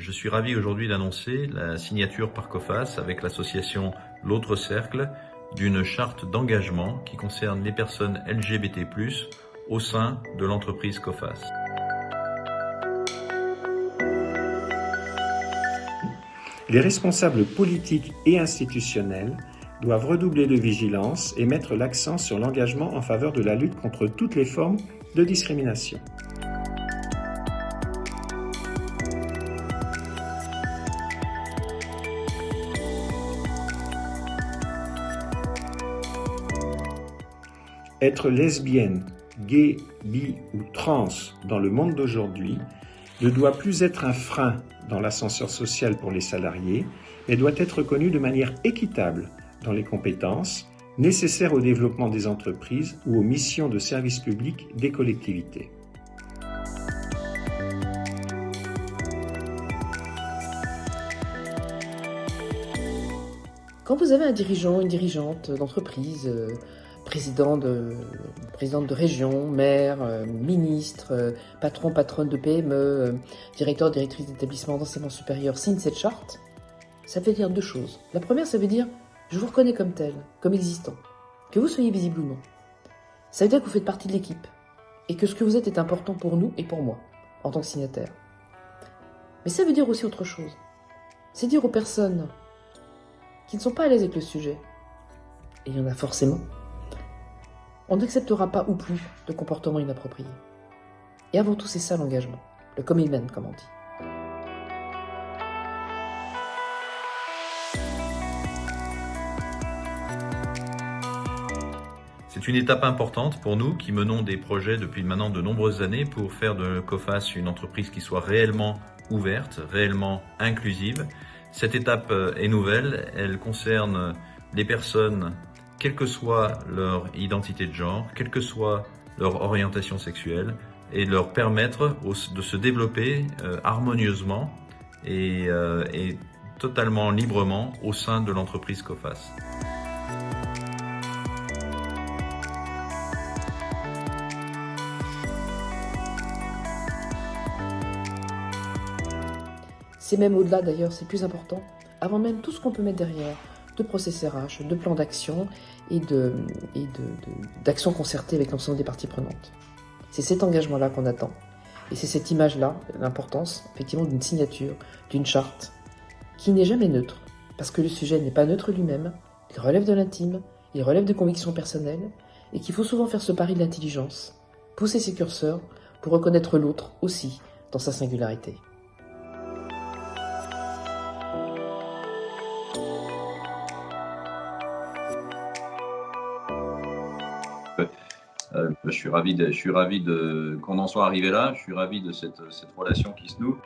Je suis ravi aujourd'hui d'annoncer la signature par COFAS avec l'association L'Autre Cercle d'une charte d'engagement qui concerne les personnes LGBT+, au sein de l'entreprise COFAS. Les responsables politiques et institutionnels doivent redoubler de vigilance et mettre l'accent sur l'engagement en faveur de la lutte contre toutes les formes de discrimination. Être lesbienne, gay, bi ou trans dans le monde d'aujourd'hui ne doit plus être un frein dans l'ascenseur social pour les salariés, mais doit être reconnu de manière équitable dans les compétences nécessaires au développement des entreprises ou aux missions de service public des collectivités. Quand vous avez un dirigeant, une dirigeante d'entreprise, présidente de région, maire, ministre, patronne de PME, directeur, directrice d'établissement d'enseignement supérieur signe cette charte, ça veut dire deux choses. La première, ça veut dire je vous reconnais comme tel, comme existant, que vous soyez visible ou non. Ça veut dire que vous faites partie de l'équipe et que ce que vous êtes est important pour nous et pour moi, en tant que signataire. Mais ça veut dire aussi autre chose. C'est dire aux personnes qui ne sont pas à l'aise avec le sujet, et il y en a forcément, on n'acceptera pas ou plus de comportements inappropriés. Et avant tout, c'est ça l'engagement, le commitment, comme on dit. C'est une étape importante pour nous qui menons des projets depuis maintenant de nombreuses années pour faire de COFAS une entreprise qui soit réellement ouverte, réellement inclusive. Cette étape est nouvelle, elle concerne les personnes, quelle que soit leur identité de genre, quelle que soit leur orientation sexuelle, et leur permettre de se développer harmonieusement et totalement librement au sein de l'entreprise COFAS. C'est même au-delà d'ailleurs, c'est plus important, avant même tout ce qu'on peut mettre derrière, de process RH, de plans d'action et d'actions concertées avec l'ensemble des parties prenantes. C'est cet engagement-là qu'on attend. Et c'est cette image-là, l'importance effectivement d'une signature, d'une charte, qui n'est jamais neutre, parce que le sujet n'est pas neutre lui-même, il relève de l'intime, il relève de convictions personnelles, et qu'il faut souvent faire ce pari de l'intelligence, pousser ses curseurs pour reconnaître l'autre aussi dans sa singularité. Je suis ravi qu'on en soit arrivé là. Je suis ravi de cette relation qui se noue.